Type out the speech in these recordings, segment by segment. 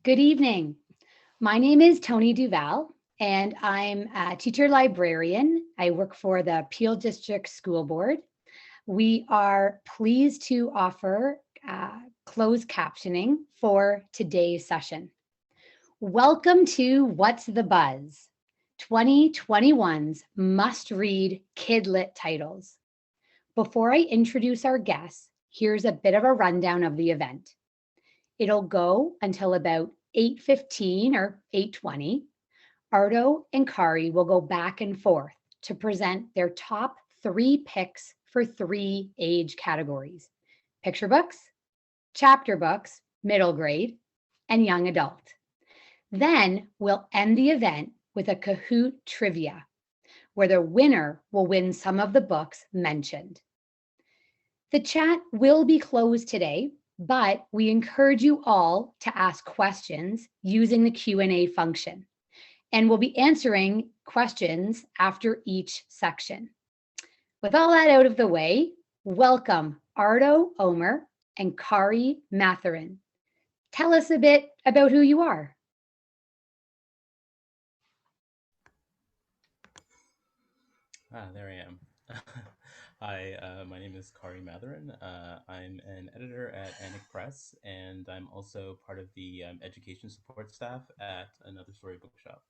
Good evening. My name is Tony Duval, and I'm a teacher librarian. I work for the Peel District School Board. We are pleased to offer closed captioning for today's session. Welcome to What's the Buzz? 2021's must-read KidLit titles. Before I introduce our guests, here's a bit of a rundown of the event. It'll go until about 8:15 or 8:20. Ardo and Khary will go back and forth to present their top 3 picks for 3 age categories: picture books, chapter books, middle grade, and young adult. Then we'll end the event with a Kahoot trivia, where the winner will win some of the books mentioned. The chat will be closed today, but we encourage you all to ask questions using the Q&A function, and we'll be answering questions after each section. With all that out of the way, welcome Ardo Omer and Khary Mathurin. Tell us a bit about who you are. There I am. Hi, my name is Khary Mathurin. I'm an editor at Annick Press, and I'm also part of the education support staff at Another Story Bookshop.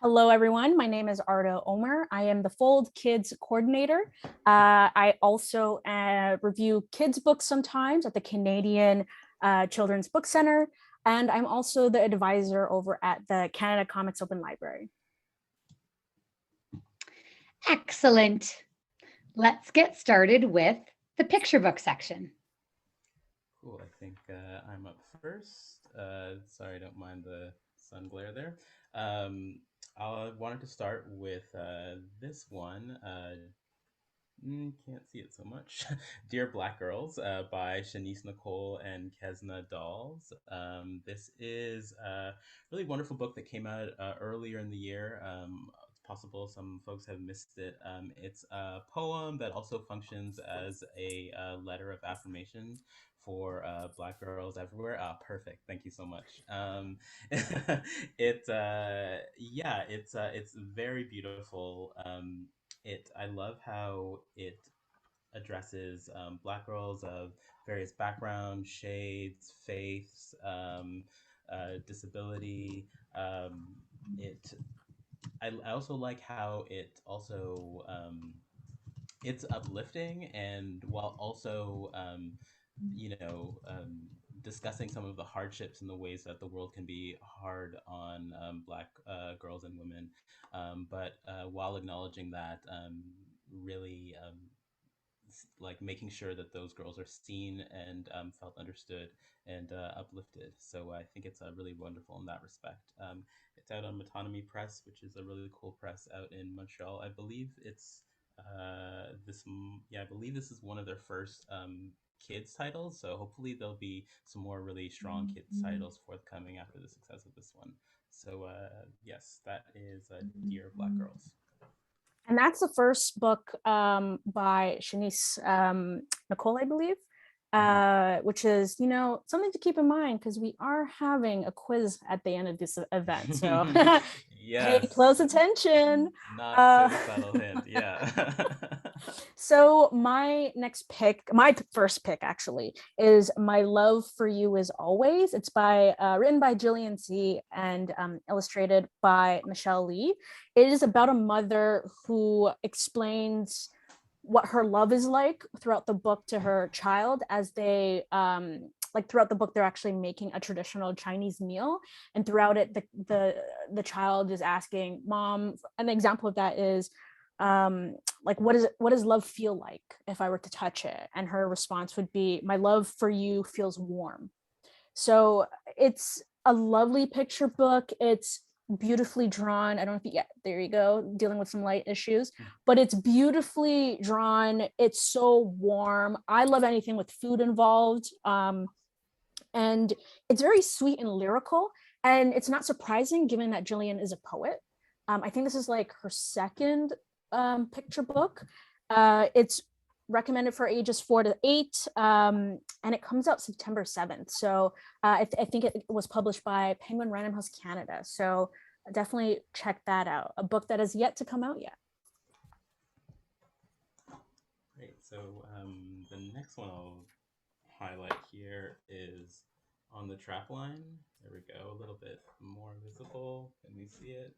Hello, everyone. My name is Ardo Omer. I am the Fold Kids coordinator. I also review kids' books sometimes at the Canadian Children's Book Center, and I'm also the advisor over at the Canada Comics Open Library. Excellent. Let's get started with the picture book section. Cool. I think I'm up first. Sorry, I don't mind the sun glare there. I wanted to start with this one. Can't see it so much. Dear Black Girls by Shanice Nicole and Kesna Dolls. This is a really wonderful book that came out earlier in the year. It's possible some folks have missed it. It's a poem that also functions as a letter of affirmation for Black girls everywhere. Perfect. Thank you so much. It's very beautiful. I love how it addresses Black girls of various backgrounds, shades, faiths, disability. I also like how it also it's uplifting, and while also discussing some of the hardships and the ways that the world can be hard on Black girls and women, but while acknowledging that, really like making sure that those girls are seen and felt understood and uplifted. So I think it's really wonderful in that respect. It's out on Metonymy Press, which is a really cool press out in Montreal. I believe it's I believe this is one of their first kids titles. So hopefully there'll be some more really strong kids titles forthcoming after the success of this one. So yes, that is Dear Black Girls. And that's the first book by Shanice Nicole, I believe, which is, something to keep in mind because we are having a quiz at the end of this event. So yes. Pay close attention. Not so subtle hint, yeah. So my first pick actually, is My Love for You Is Always. It's written by Jillian C. and illustrated by Michelle Lee. It is about a mother who explains what her love is like throughout the book to her child as they throughout the book they're actually making a traditional Chinese meal, and throughout it the child is asking mom. An example of that is what does love feel like if I were to touch it? And her response would be, my love for you feels warm. So it's a lovely picture book. It's beautifully drawn. I don't know if there you go, dealing with some light issues, but it's beautifully drawn. It's so warm. I love anything with food involved. And it's very sweet and lyrical. And it's not surprising given that Jillian is a poet. I think this is like her second picture book. It's recommended for ages 4 to 8, and it comes out September 7th. So I think it was published by Penguin Random House Canada. So definitely check that out. A book that has yet to come out yet. Great. So the next one I'll highlight here is On the Trapline. There we go. A little bit more visible. Can we see it?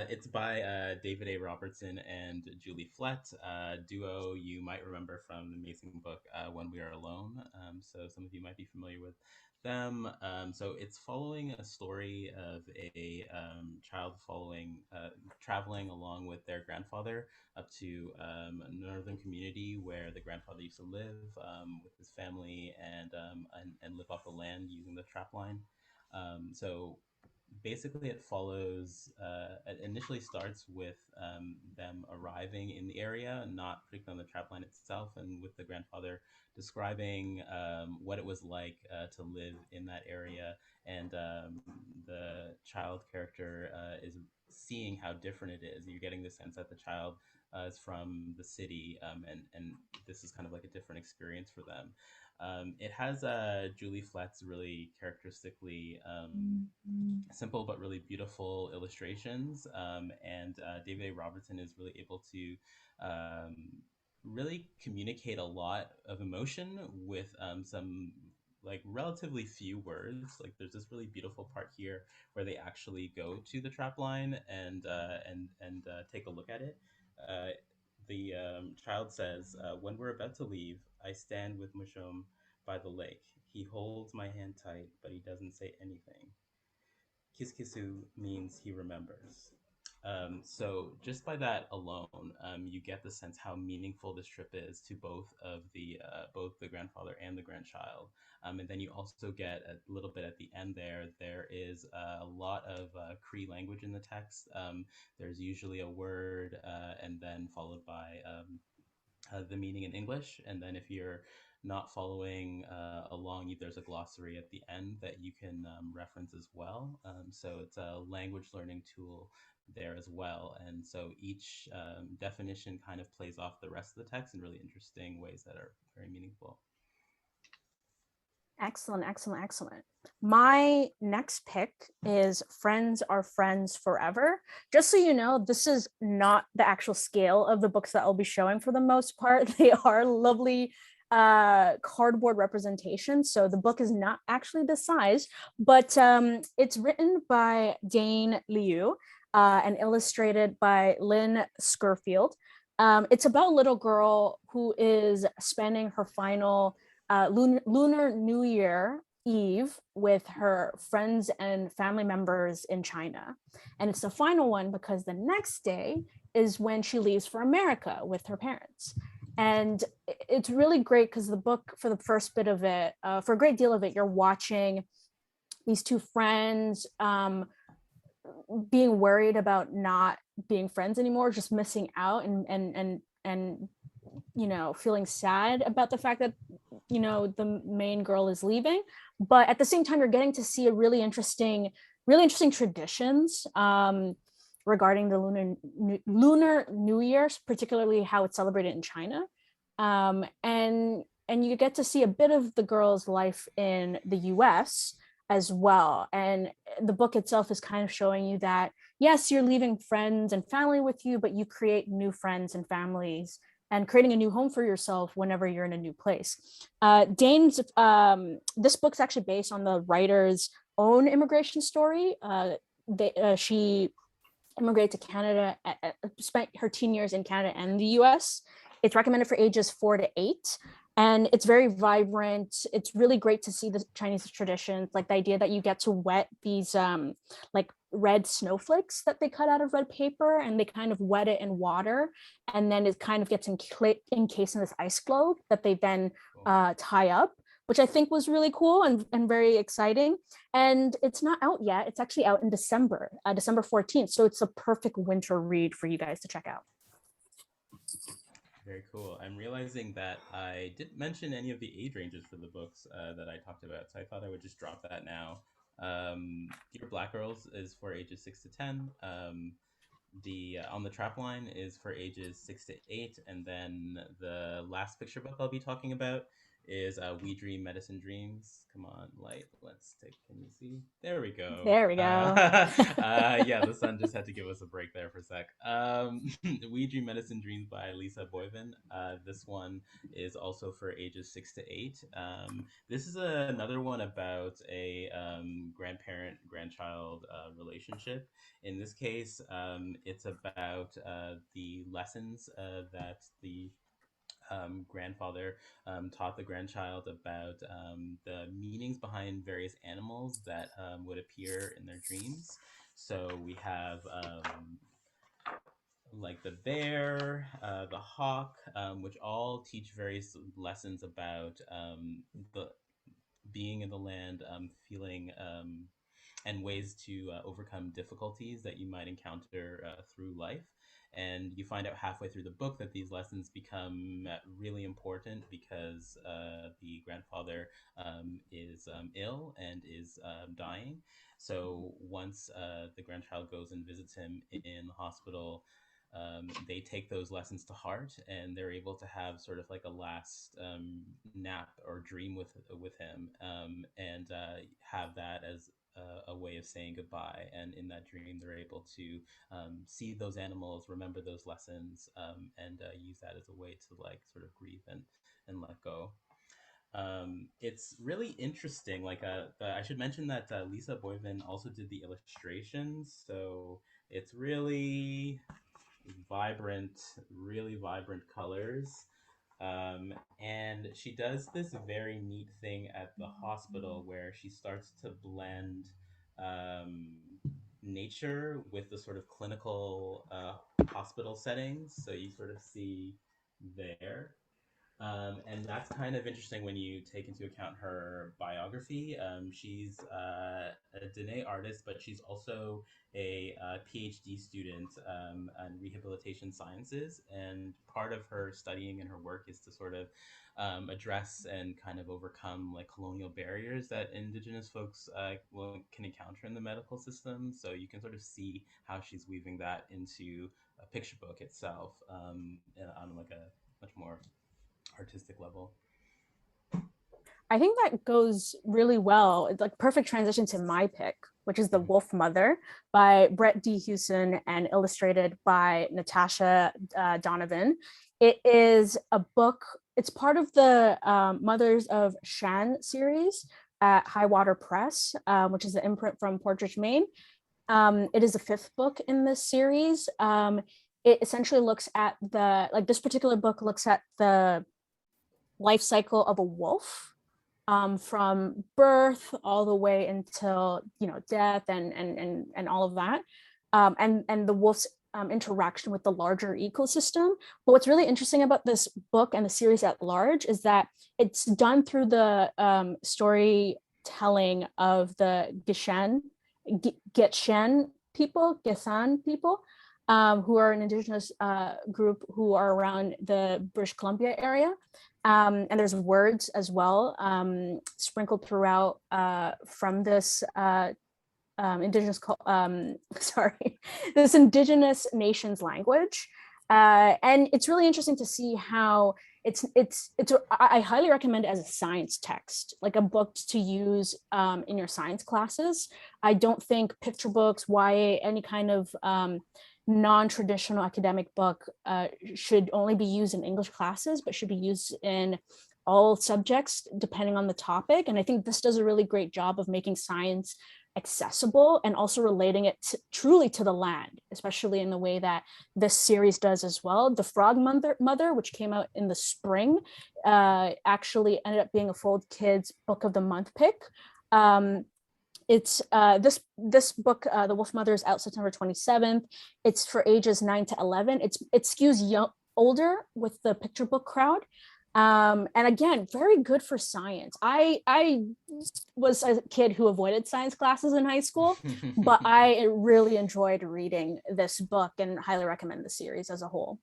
It's by David A. Robertson and Julie Flett, duo you might remember from the amazing book When We Are Alone. So some of you might be familiar with them. So it's following a story of a child traveling along with their grandfather up to a northern community where the grandfather used to live with his family and live off the land using the trap line. So basically it follows it initially starts with them arriving in the area, not particularly on the trap line itself, and with the grandfather describing what it was like to live in that area, and the child character is seeing how different it is. You're getting the sense that the child is from the city, and this is kind of like a different experience for them. It has Julie Flett's really characteristically simple but really beautiful illustrations, and David A. Robertson is really able to really communicate a lot of emotion with some like relatively few words. Like there's this really beautiful part here where they actually go to the trap line and take a look at it. The child says, "When we're about to leave, I stand with Mushom by the lake. He holds my hand tight, but he doesn't say anything. Kiskisu means he remembers." So just by that alone, you get the sense how meaningful this trip is to both the grandfather and the grandchild. And then you also get a little bit at the end there. There is a lot of Cree language in the text. There's usually a word and then followed by the meaning in English. And then if you're not following along, there's a glossary at the end that you can reference as well. So it's a language learning tool there as well. And so each definition kind of plays off the rest of the text in really interesting ways that are very meaningful. Excellent, excellent, excellent. My next pick is Friends Are Friends Forever. Just so you know, this is not the actual scale of the books that I'll be showing for the most part. They are lovely cardboard representations. So the book is not actually this size, but it's written by Dane Liu and illustrated by Lynn Scurfield. It's about a little girl who is spending her final Lunar New Year Eve with her friends and family members in China. And it's the final one because the next day is when she leaves for America with her parents. And it's really great because the book, for the first bit of it, for a great deal of it, you're watching these two friends being worried about not being friends anymore, just missing out and you know, feeling sad about the fact that, you know, the main girl is leaving. But at the same time, you're getting to see a really interesting traditions regarding the Lunar New Year, particularly how it's celebrated in China. And you get to see a bit of the girl's life in the US as well. And the book itself is kind of showing you that, yes, you're leaving friends and family with you, but you create new friends and families and creating a new home for yourself whenever you're in a new place. Dane's, this book's actually based on the writer's own immigration story. She immigrated to Canada, spent her teen years in Canada and the US. It's recommended for ages 4 to 8. And it's very vibrant. It's really great to see the Chinese traditions, like the idea that you get to wet these like red snowflakes that they cut out of red paper, and they kind of wet it in water, and then it kind of gets encased in this ice globe that they then tie up, which I think was really cool and very exciting. And it's not out yet. It's actually out in December 14th. So it's a perfect winter read for you guys to check out. Very cool. I'm realizing that I didn't mention any of the age ranges for the books that I talked about, so I thought I would just drop that now. Dear Black Girls is for ages 6 to 10. the on the trap line is for ages 6 to 8, and then the last picture book I'll be talking about is We Dream Medicine Dreams. Come on, light. Let's take. Can you see? There we go. There we go. Yeah, the sun just had to give us a break there for a sec. We Dream Medicine Dreams by Lisa Boyven. This one is also for ages 6 to 8. This is another one about a grandparent-grandchild relationship. In this case, it's about the lessons that the grandfather taught the grandchild about the meanings behind various animals that would appear in their dreams. So we have like the bear, the hawk, which all teach various lessons about the being in the land, feeling and ways to overcome difficulties that you might encounter through life. And you find out halfway through the book that these lessons become really important because the grandfather is ill and is dying. So once the grandchild goes and visits him in the hospital, they take those lessons to heart, and they're able to have sort of like a last nap or dream with him, and have that as a way of saying goodbye. And in that dream, they're able to see those animals, remember those lessons, and use that as a way to like sort of grieve and let go. It's really interesting. Like, I should mention that Lisa Boyven also did the illustrations, so it's vibrant, really vibrant colors. And she does this very neat thing at the hospital where she starts to blend um, nature with the sort of clinical hospital settings. So you sort of see there. And that's kind of interesting when you take into account her biography. She's a Dene artist, but she's also a PhD student in rehabilitation sciences. And part of her studying and her work is to sort of address and kind of overcome like colonial barriers that Indigenous folks can encounter in the medical system. So you can sort of see how she's weaving that into a picture book itself on like a much more artistic level. I think that goes really well. It's like perfect transition to my pick, which is The Wolf Mother by Brett D. Hewson and illustrated by Natasha Donovan. It is a book, it's part of the Mothers of Shan series at High Water Press, which is an imprint from Portridge, Maine. It is the fifth book in this series. It essentially looks at this particular book looks at the life cycle of a wolf, from birth all the way until death and all of that, and the wolf's interaction with the larger ecosystem. But what's really interesting about this book and the series at large is that it's done through the storytelling of the Getshan people, who are an indigenous group who are around the British Columbia area. And there's words as well sprinkled throughout from this indigenous this indigenous nations language. And it's really interesting to see how I highly recommend it as a science text, like a book to use in your science classes. I don't think picture books, YA, any kind of non-traditional academic book should only be used in English classes, but should be used in all subjects depending on the topic. And I think this does a really great job of making science accessible and also relating it truly to the land, especially in the way that this series does as well. The Frog Mother, which came out in the spring, actually ended up being a Fold Kids Book of the Month pick. It's this book, The Wolf Mother, is out September 27th. It's for ages 9 to 11. It skews older with the picture book crowd. And again, very good for science. I was a kid who avoided science classes in high school, but I really enjoyed reading this book and highly recommend the series as a whole.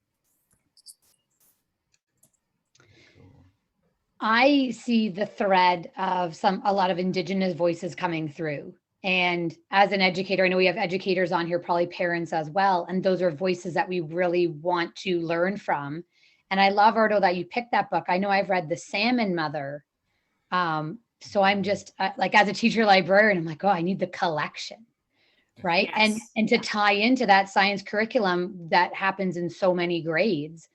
I see the thread of a lot of Indigenous voices coming through And as an educator, I know we have educators on here, probably parents as well. And those are voices that we really want to learn from. And I love, Ardo, that you picked that book. I know I've read The Salmon Mother. So I'm just like, as a teacher librarian, I'm like, oh, I need the collection. Right. Yes. And to tie into that science curriculum that happens in so many grades,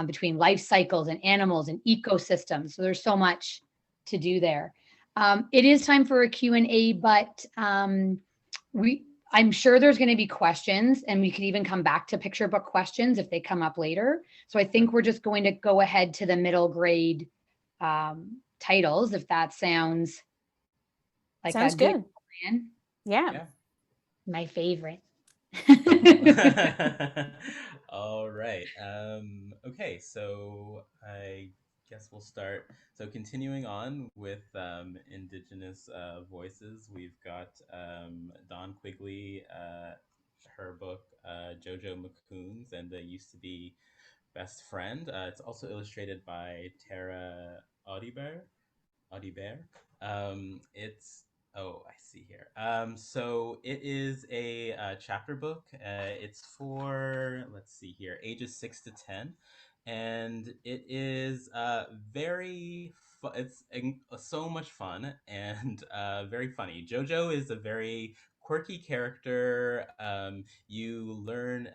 between life cycles and animals and ecosystems. So there's so much to do there. It is time for a Q&A, but I'm sure there's going to be questions, and we could even come back to picture book questions if they come up later. So I think we're just going to go ahead to the middle grade titles, if that sounds like sounds a good plan. Yeah. My favorite. All right. Okay, so I guess we'll start. So continuing on with Indigenous voices, we've got Dawn Quigley, her book Jojo McCoons and the Used to Be Best Friend. It's also illustrated by Tara Audibert. Audibert. It's I see here. So it is a chapter book. It's for, let's see here, ages 6 to 10, and it is very. It's so much fun and very funny. JoJo is a very quirky character. You learn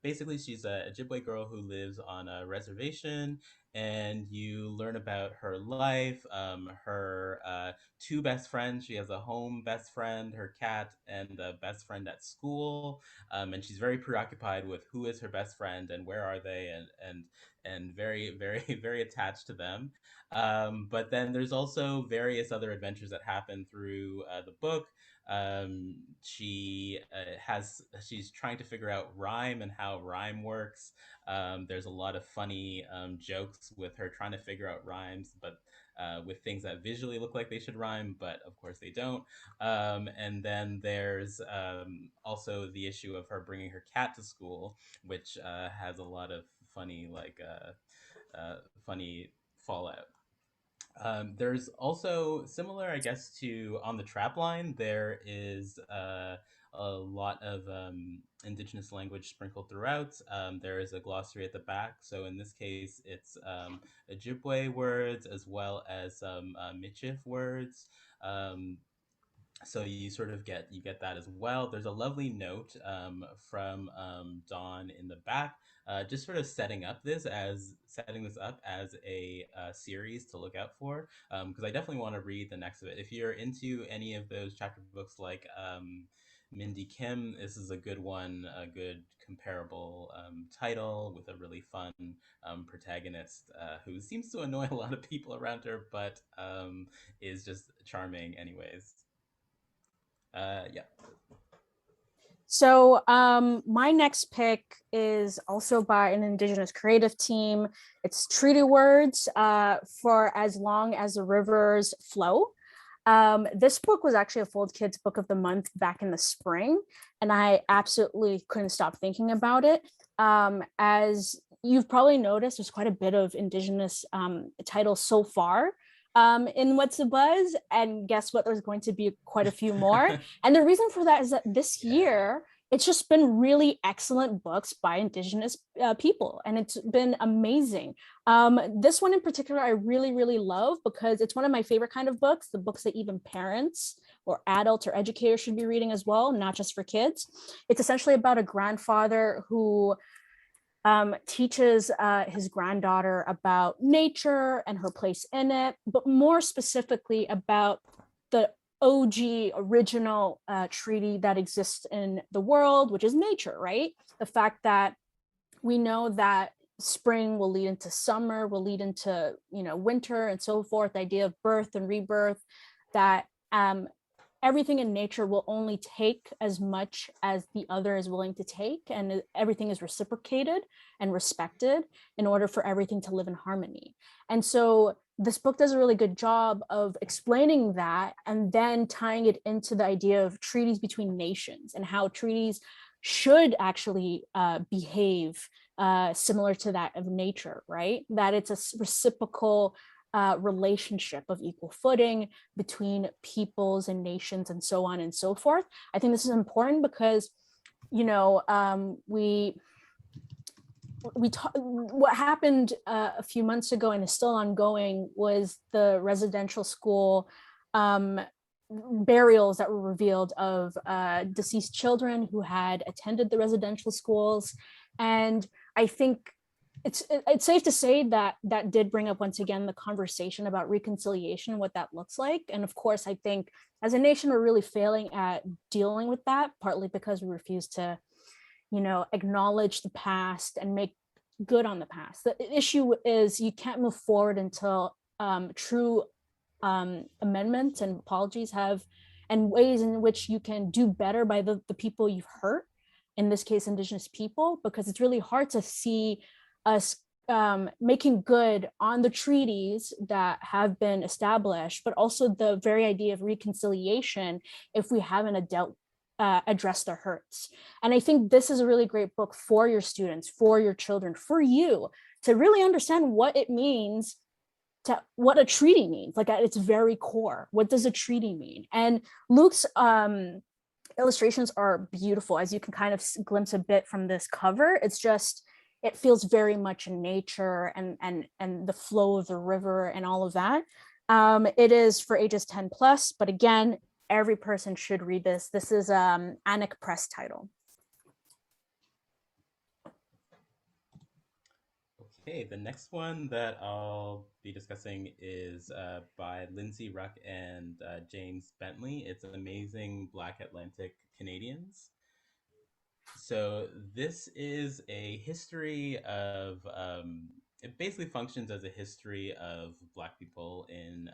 basically she's a Ojibwe girl who lives on a reservation, and you learn about her life, her two best friends. She has a home best friend, her cat, and a best friend at school. And she's very preoccupied with who is her best friend and where are they, and very, very, very attached to them. But then there's also various other adventures that happen through the book. She's trying to figure out rhyme and how rhyme works. There's a lot of funny jokes with her trying to figure out rhymes, but with things that visually look like they should rhyme, but of course they don't. And then there's also the issue of her bringing her cat to school, which has a lot of funny, funny fallout. There's also similar, I guess, to On the Trapline. There is a lot of indigenous language sprinkled throughout. There is a glossary at the back. So in this case, it's Ojibwe words as well as some Michif words. So you sort of get that as well. There's a lovely note from Dawn in the back, just sort of setting this up as a series to look out for, because I definitely want to read the next of it. If you're into any of those chapter books like Mindy Kim, this is a good one, a good comparable title with a really fun protagonist who seems to annoy a lot of people around her, but is just charming anyways. Yeah. So my next pick is also by an Indigenous creative team. It's Treaty Words, For As Long as the Rivers Flow. This book was actually a Fold Kids Book of the Month back in the spring, and I absolutely couldn't stop thinking about it. As you've probably noticed, there's quite a bit of Indigenous titles so far in What's the Buzz, and guess what, there's going to be quite a few more. And the reason for that is that this year it's just been really excellent books by Indigenous people, and it's been amazing. This one in particular I really love because it's one of my favorite kind of books, the books that even parents or adults or educators should be reading as well, not just for kids. It's essentially about a grandfather who teaches his granddaughter about nature and her place in it, but more specifically about the OG original treaty that exists in the world, which is nature, right? The fact that we know that spring will lead into summer, will lead into, winter and so forth, the idea of birth and rebirth, that everything in nature will only take as much as the other is willing to take, and everything is reciprocated and respected in order for everything to live in harmony. And so this book does a really good job of explaining that, and then tying it into the idea of treaties between nations and how treaties should actually behave similar to that of nature, right? That it's a reciprocal relationship of equal footing between peoples and nations and so on and so forth. I think this is important because, you know, what happened a few months ago and is still ongoing was the residential school burials that were revealed of deceased children who had attended the residential schools. And I think it's safe to say that that did bring up once again the conversation about reconciliation and what that looks like. And of course, I think as a nation, we're really failing at dealing with that, partly because we refuse to, you know, acknowledge the past and make good on the past. The issue is you can't move forward until true amendments and apologies have, and ways in which you can do better by the people you've hurt, in this case, Indigenous people, because it's really hard to see us making good on the treaties that have been established, but also the very idea of reconciliation if we haven't address the hurts. And I think this is a really great book for your students, for your children, for you to really understand what it means, to what a treaty means, like at its very core. What does a treaty mean? And Luke's illustrations are beautiful, as you can kind of glimpse a bit from this cover. It's just, it feels very much in nature and the flow of the river and all of that. It is for ages 10 plus, but again, every person should read this. This is Annick press title. Okay, the next one that I'll be discussing is by Lindsay Ruck and James Bentley. It's Amazing Black Atlantic Canadians. So this is a history of, it basically functions as a history of Black people in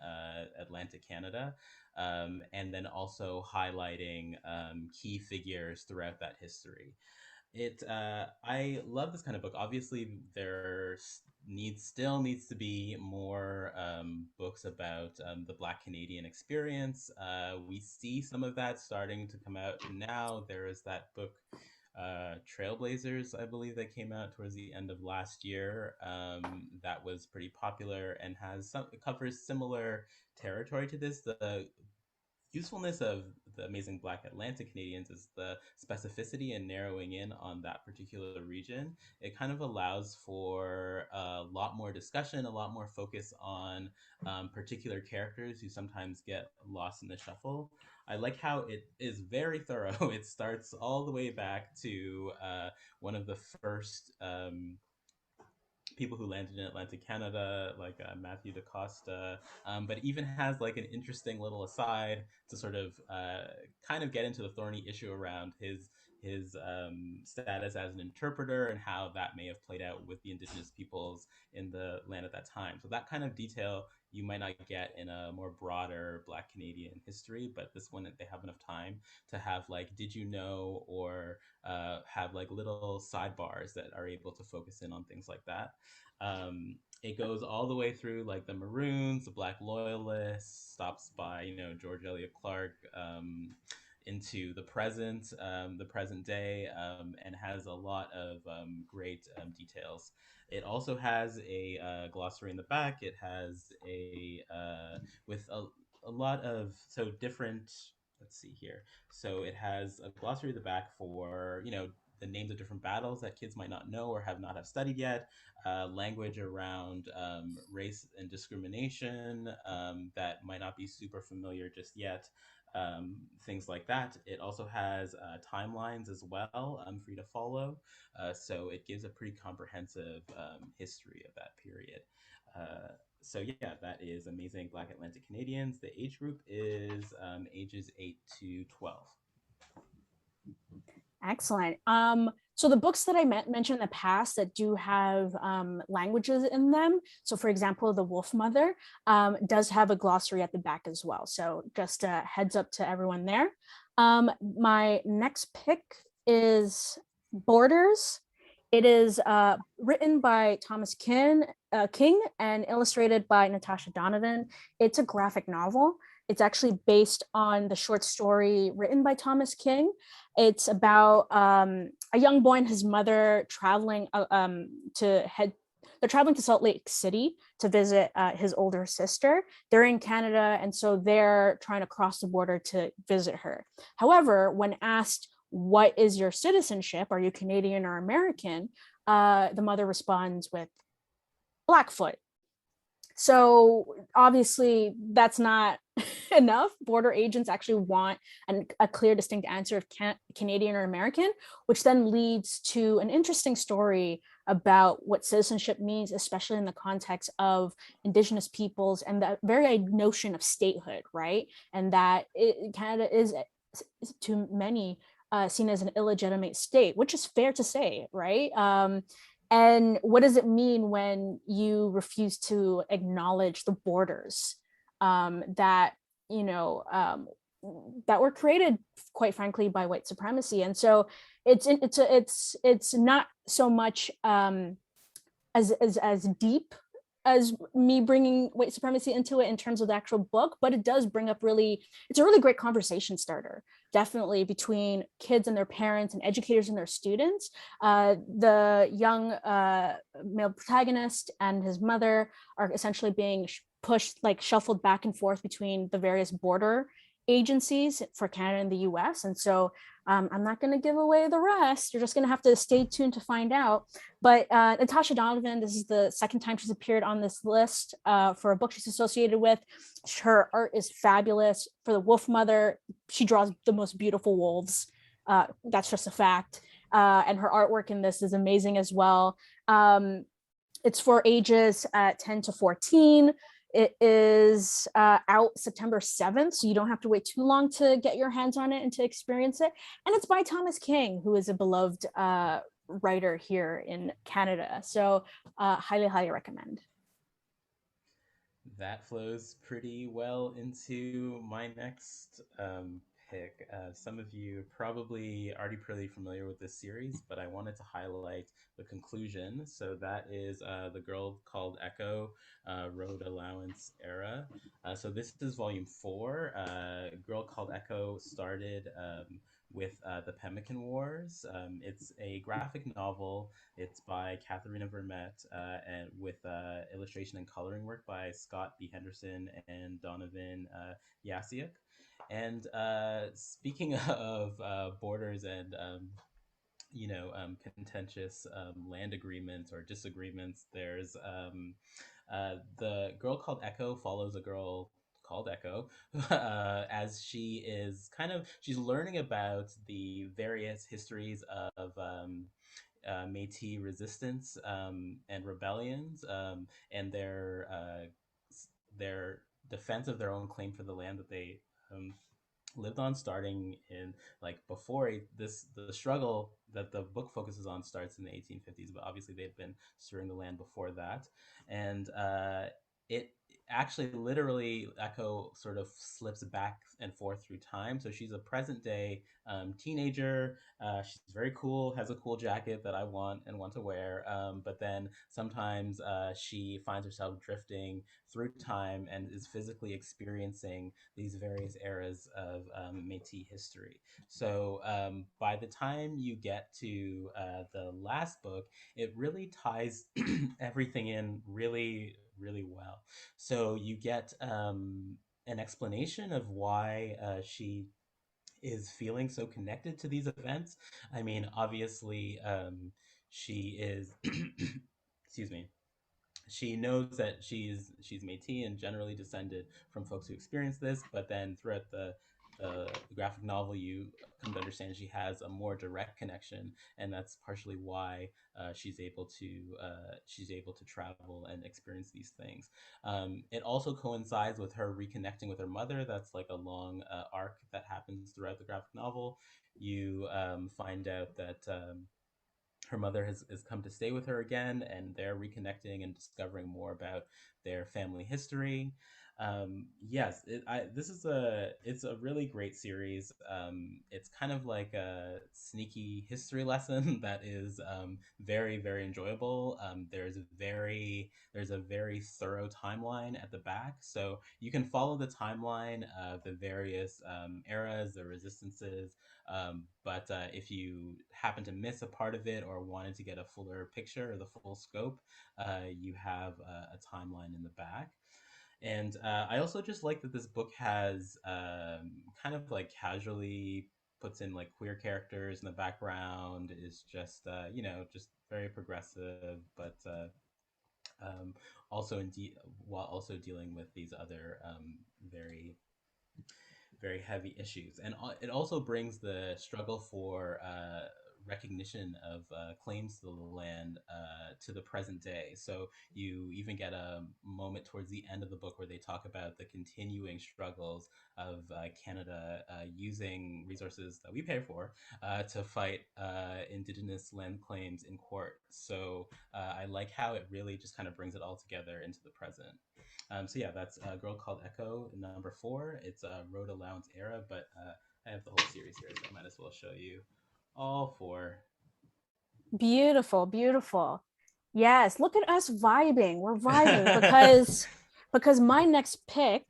Atlantic Canada, and then also highlighting key figures throughout that history. I love this kind of book. Obviously, there still needs to be more books about the Black Canadian experience. We see some of that starting to come out now. There is that book, Trailblazers, I believe, that came out towards the end of last year. That was pretty popular and covers similar territory to this. The usefulness of the Amazing Black Atlantic Canadians is the specificity and narrowing in on that particular region. It kind of allows for a lot more discussion, a lot more focus on particular characters who sometimes get lost in the shuffle. I like how it is very thorough. It starts all the way back to one of the first people who landed in Atlantic Canada, like Matthew DaCosta, but even has like an interesting little aside to sort of kind of get into the thorny issue around his status as an interpreter and how that may have played out with the Indigenous peoples in the land at that time. So that kind of detail you might not get in a more broader Black Canadian history, but this one, they have enough time to have like, did you know, or have like little sidebars that are able to focus in on things like that. It goes all the way through like the Maroons, the Black Loyalists, stops by, you know, George Eliot Clark, into the present day, and has a lot of great details. It also has a glossary in the back. It has with a lot of different. Let's see here. So it has a glossary at the back for, you know, the names of different battles that kids might not know or have studied yet, language around race and discrimination that might not be super familiar just yet, things like that. It also has timelines as well for you to follow. So it gives a pretty comprehensive history of that period. So yeah, that is Amazing Black Atlantic Canadians. The age group is ages 8 to 12. Excellent. So the books that I mentioned in the past that do have languages in them, so for example, The Wolf Mother does have a glossary at the back as well. So just a heads up to everyone there. My next pick is Borders. It is written by Thomas King and illustrated by Natasha Donovan. It's a graphic novel. It's actually based on the short story written by Thomas King. It's about a young boy and his mother traveling to head they're traveling to Salt Lake City to visit his older sister. They're in Canada, and so they're trying to cross the border to visit her. However, when asked, what is your citizenship? Are you Canadian or American? The mother responds with Blackfoot. So obviously that's not enough. Border agents actually want a clear, distinct answer of Canadian or American, which then leads to an interesting story about what citizenship means, especially in the context of Indigenous peoples and that very notion of statehood, right? And that Canada is to many seen as an illegitimate state, which is fair to say, right? And what does it mean when you refuse to acknowledge the borders that, you know, that were created, quite frankly, by white supremacy? And so it's not so much as deep as me bringing white supremacy into it in terms of the actual book, but it does bring up it's a really great conversation starter, definitely, between kids and their parents and educators and their students. The young male protagonist and his mother are essentially being pushed, like shuffled back and forth between the various border agencies for Canada and the US. And so I'm not going to give away the rest. You're just going to have to stay tuned to find out. But Natasha Donovan, this is the second time she's appeared on this list for a book she's associated with. Her art is fabulous. For The Wolf Mother, she draws the most beautiful wolves. That's just a fact. And her artwork in this is amazing as well. It's for ages 10 to 14. It is out September 7th, so you don't have to wait too long to get your hands on it and to experience it. And it's by Thomas King, who is a beloved writer here in Canada. So highly, highly recommend. That flows pretty well into my next pick. Some of you are probably already pretty familiar with this series, but I wanted to highlight the conclusion. So that is The Girl Called Echo, Road Allowance Era. So this is volume 4. Girl Called Echo started with the Pemmican Wars. It's a graphic novel. It's by Katharina Vermette and with illustration and coloring work by Scott B. Henderson and Donovan Yasiuk. And speaking of borders and contentious land agreements or disagreements, there's The Girl Called Echo follows a girl called Echo as she's learning about the various histories of Métis resistance and rebellions and their defense of their own claim for the land that they lived on, starting in like before this the struggle that the book focuses on starts in the 1850s, but obviously they've been stirring the land before that. And it actually literally Echo sort of slips back and forth through time. So she's a present day teenager. She's very cool, has a cool jacket that I want to wear. But then sometimes she finds herself drifting through time and is physically experiencing these various eras of Métis history. So by the time you get to the last book, it really ties everything in really, really well. So you get an explanation of why she is feeling so connected to these events. I mean, obviously, she is, excuse me, she knows that she's Métis and generally descended from folks who experienced this. But then throughout the graphic novel, you come to understand she has a more direct connection, and that's partially why she's able to travel and experience these things. It also coincides with her reconnecting with her mother. That's like a long arc that happens throughout the graphic novel. You find out that. Her mother has come to stay with her again, and they're reconnecting and discovering more about their family history. Yes, it's a really great series. It's kind of like a sneaky history lesson that is very very enjoyable. There's a very thorough timeline at the back, so you can follow the timeline of the various eras, the resistances. But if you happen to miss a part of it or wanted to get a fuller picture or the full scope, you have a timeline in the back. And I also just like that this book has kind of like casually puts in like queer characters in the background, is just, just very progressive, but also while also dealing with these other very very heavy issues. And it also brings the struggle for recognition of claims to the land to the present day. So you even get a moment towards the end of the book where they talk about the continuing struggles of Canada using resources that we pay for to fight Indigenous land claims in court. So I like how it really just kind of brings it all together into the present. So yeah, that's A Girl Called Echo, number 4. It's a Road Allowance era, but I have the whole series here, so I might as well show you all 4. Beautiful, beautiful. Yes, look at us vibing. We're vibing because my next pick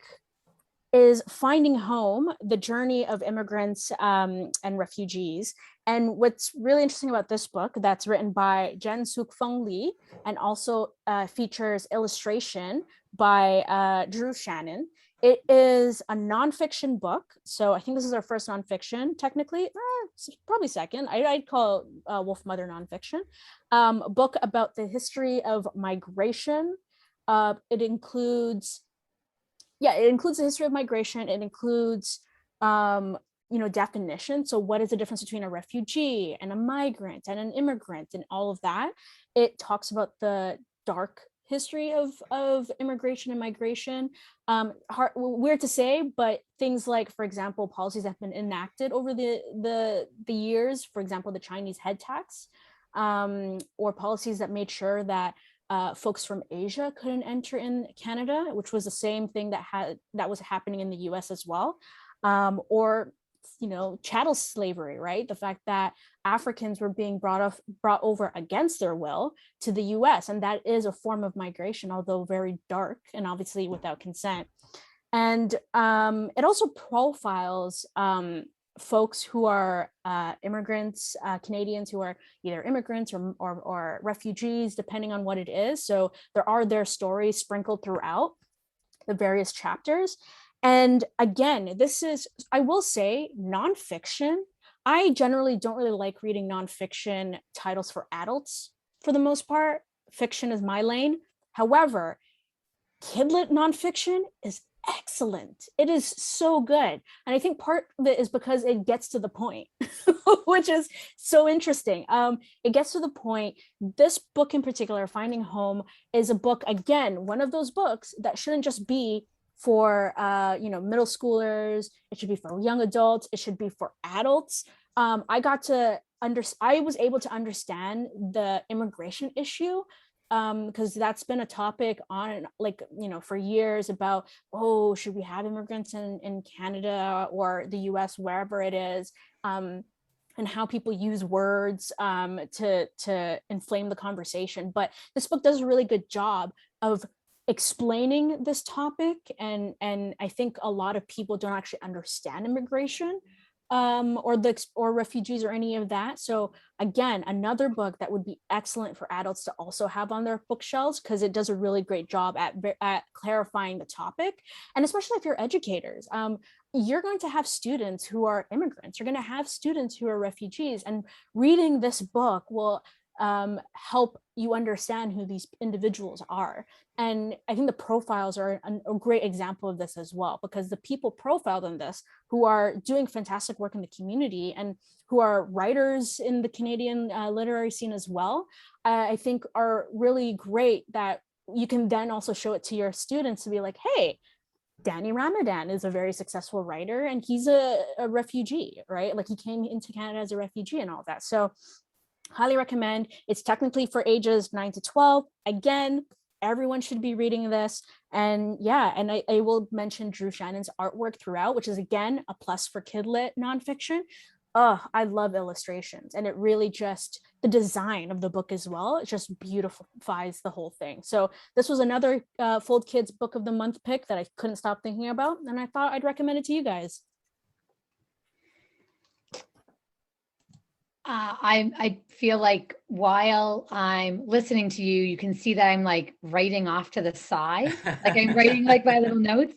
is Finding Home, the journey of immigrants and refugees. And what's really interesting about this book, that's written by Jen Suk Feng Lee and also features illustration by Drew Shannon. It is a nonfiction book. So I think this is our first nonfiction, technically. Probably second. I'd call Wolf Mother nonfiction. Book about the history of migration. It includes the history of migration. It includes definition. So what is the difference between a refugee and a migrant and an immigrant and all of that? It talks about the dark history of immigration and migration. Weird to say, but things like, for example, policies that have been enacted over the years, for example, the Chinese head tax, or policies that made sure that folks from Asia couldn't enter in Canada, which was the same thing that was happening in the US as well. Or chattel slavery, right? The fact that Africans were being brought over against their will to the US, and that is a form of migration, although very dark and obviously without consent. And it also profiles folks who are immigrants, Canadians who are either immigrants or refugees, depending on what it is. So there are their stories sprinkled throughout the various chapters. And again, this is, I will say, nonfiction. I generally don't really like reading nonfiction titles for adults for the most part. Fiction is my lane. However, KidLit nonfiction is excellent. It is so good. And I think part of it is because it gets to the point, which is so interesting. It gets to the point. This book in particular, Finding Home, is a book, again, one of those books that shouldn't just be for middle schoolers. It should be for young adults. It should be for adults. I was able to understand the immigration issue because that's been a topic on for years about, should we have immigrants in Canada or the US, wherever it is, and how people use words to inflame the conversation. But this book does a really good job of explaining this topic, and I think a lot of people don't actually understand immigration or refugees or any of that. So again, another book that would be excellent for adults to also have on their bookshelves, because it does a really great job at clarifying the topic. And especially if you're educators, you're going to have students who are immigrants, you're going to have students who are refugees, and reading this book will help you understand who these individuals are. And I think the profiles are a great example of this as well, because the people profiled in this who are doing fantastic work in the community and who are writers in the Canadian literary scene as well, I think are really great, that you can then also show it to your students to be like, hey, Danny Ramadan is a very successful writer and he's a refugee, right? Like he came into Canada as a refugee and all of that. So highly recommend. It's technically for ages 9 to 12. Again, everyone should be reading this. And yeah, and I will mention Drew Shannon's artwork throughout, which is again a plus for KidLit nonfiction. Oh, I love illustrations, and it really just, the design of the book as well, it just beautifies the whole thing. So this was another Fold Kids Book of the Month pick that I couldn't stop thinking about, and I thought I'd recommend it to you guys. I feel like while I'm listening to you, you can see that I'm like writing off to the side, like I'm writing like my little notes.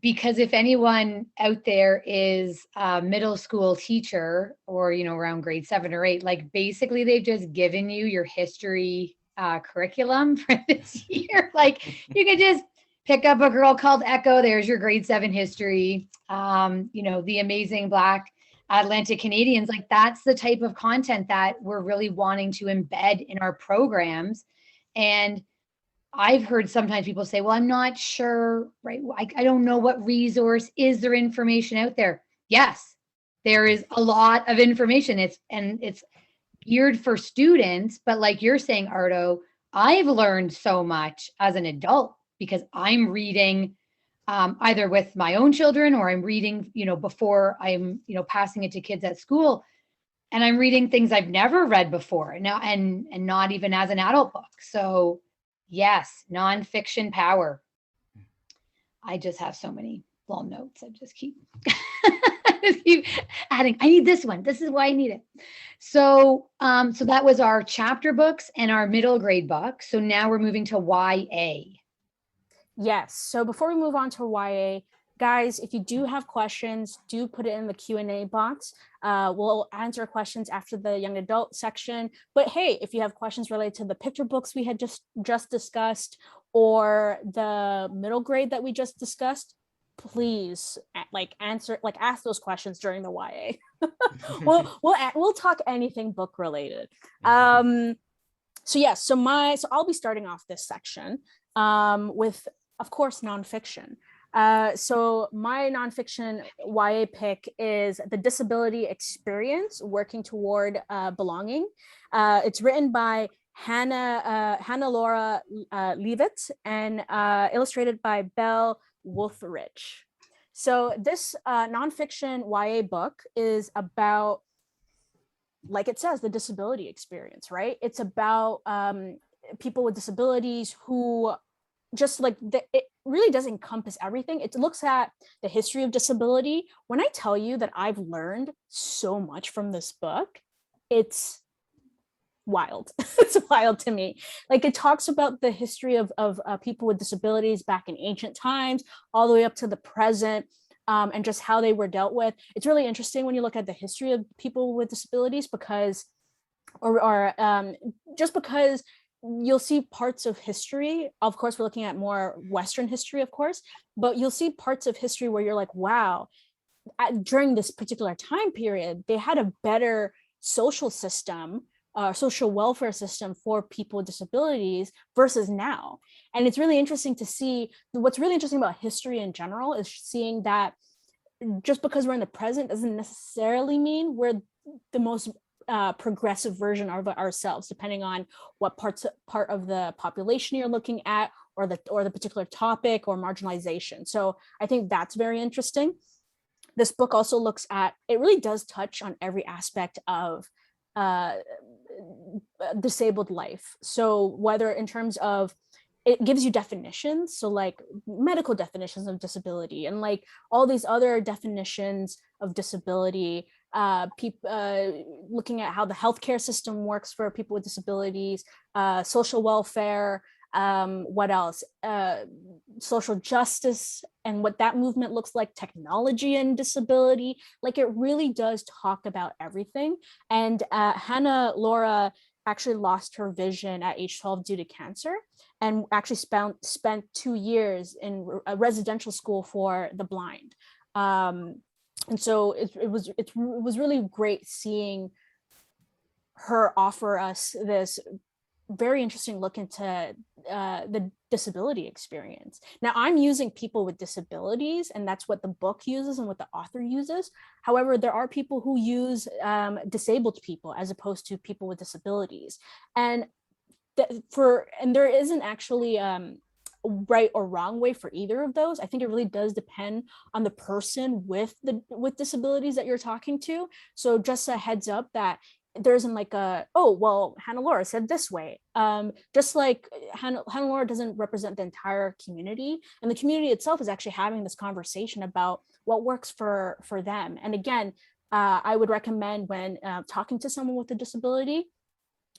Because if anyone out there is a middle school teacher or, you know, around grade 7 or 8, like basically they've just given you your history curriculum for this year. Like you could just pick up A Girl Called Echo. There's your grade 7 history. You know, The Amazing Black Atlantic Canadians. Like that's the type of content that we're really wanting to embed in our programs. And I've heard sometimes people say, well, I'm not sure, right? I don't know what resource. Is there information out there? Yes, there is a lot of information. It's geared for students, but like you're saying, Ardo, I've learned so much as an adult because I'm reading either with my own children or I'm reading, you know, before I'm, you know, passing it to kids at school. And I'm reading things I've never read before now and not even as an adult book. So yes, nonfiction power. I just have so many long notes. I just keep adding. I need this one. This is why I need it. So, so that was our chapter books and our middle grade book. So now we're moving to YA. Yes. So before we move on to YA, guys, if you do have questions, do put it in the Q&A box. We'll answer questions after the young adult section. But hey, if you have questions related to the picture books we had just discussed or the middle grade that we just discussed, please ask those questions during the YA. we'll talk anything book related. So yes, so I'll be starting off this section with, of course, nonfiction. So my nonfiction YA pick is The Disability Experience, Working Toward Belonging. It's written by Hannah Laura Leavitt and illustrated by Belle Wolfrich. So this nonfiction YA book is about, like it says, the disability experience, right? It's about people with disabilities who just like it really does encompass everything. It looks at the history of disability. When I tell you that I've learned so much from this book, it's wild. It's wild to me. Like it talks about the history of people with disabilities back in ancient times, all the way up to the present, and just how they were dealt with. It's really interesting when you look at the history of people with disabilities because you'll see parts of history. Of course, we're looking at more Western history, of course, but you'll see parts of history where you're like, wow, during this particular time period, they had a better social system, social welfare system for people with disabilities versus now. And it's really interesting to see. What's really interesting about history in general is seeing that just because we're in the present doesn't necessarily mean we're the most progressive version of ourselves, depending on what part of the population you're looking at, or the particular topic or marginalization. So I think that's very interesting. This book also looks at, it really does touch on every aspect of disabled life. So whether in terms of, it gives you definitions, so like medical definitions of disability and like all these other definitions of disability, looking at how the healthcare system works for people with disabilities, social welfare, what else? Social justice and what that movement looks like, technology and disability. Like it really does talk about everything. And Hannah Laura actually lost her vision at age 12 due to cancer, and actually spent 2 years in a residential school for the blind. And so it was really great seeing her offer us this very interesting look into the disability experience. Now, I'm using people with disabilities, and that's what the book uses and what the author uses. However, there are people who use disabled people as opposed to people with disabilities. And and there isn't actually right or wrong way for either of those. I think it really does depend on the person with disabilities that you're talking to. So just a heads up that there isn't like a, oh, well, Hannah Laura said this way. Just like Hannah Laura doesn't represent the entire community, and the community itself is actually having this conversation about what works for them. And again, I would recommend when talking to someone with a disability,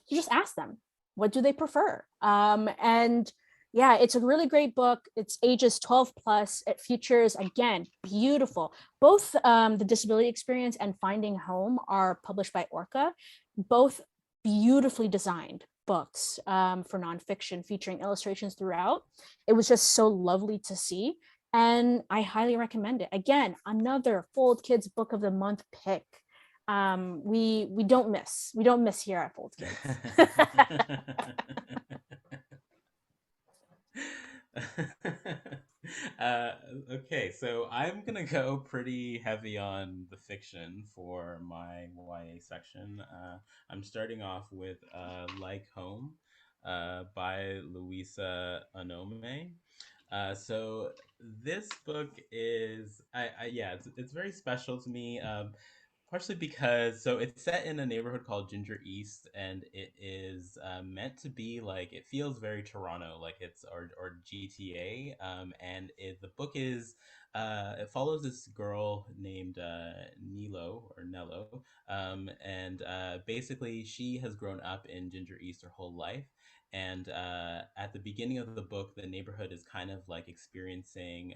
you just ask them, what do they prefer? And yeah, it's a really great book. It's ages 12 plus. It features, again, beautiful. Both The Disability Experience and Finding Home are published by Orca, both beautifully designed books for nonfiction, featuring illustrations throughout. It was just so lovely to see, and I highly recommend it. Again, another Fold Kids Book of the Month pick. We don't miss here at Fold Kids. Okay, so I'm gonna go pretty heavy on the fiction for my YA section. I'm starting off with Like Home by Louisa Onome. So this book is, yeah, it's very special to me. Partially because it's set in a neighborhood called Ginger East, and it is meant to be like, it feels very Toronto, like it's or GTA. And the book is it follows this girl named Nello, and basically she has grown up in Ginger East her whole life. And at the beginning of the book, the neighborhood is kind of like experiencing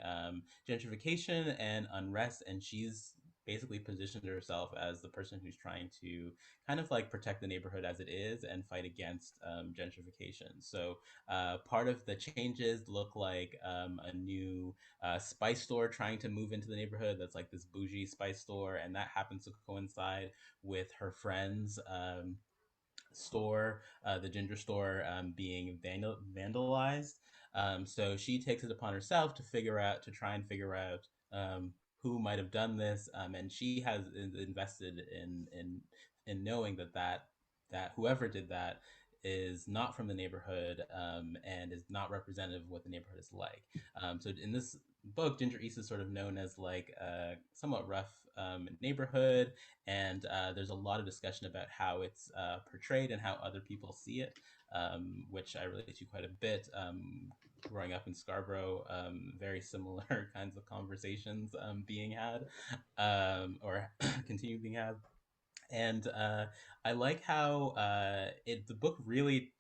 gentrification and unrest, and she's basically positioned herself as the person who's trying to kind of like protect the neighborhood as it is and fight against gentrification. So part of the changes look like a new spice store trying to move into the neighborhood. That's like this bougie spice store, and that happens to coincide with her friends. Store, the ginger store, being vandalized. So she takes it upon herself to try and figure out who might have done this, and she has invested in knowing that whoever did that is not from the neighborhood, and is not representative of what the neighborhood is like. So in this book, Ginger East is sort of known as like a somewhat rough neighborhood, and there's a lot of discussion about how it's portrayed and how other people see it, which I relate to quite a bit. Growing up in Scarborough, very similar kinds of conversations being had, or continue being had. And I like how the book really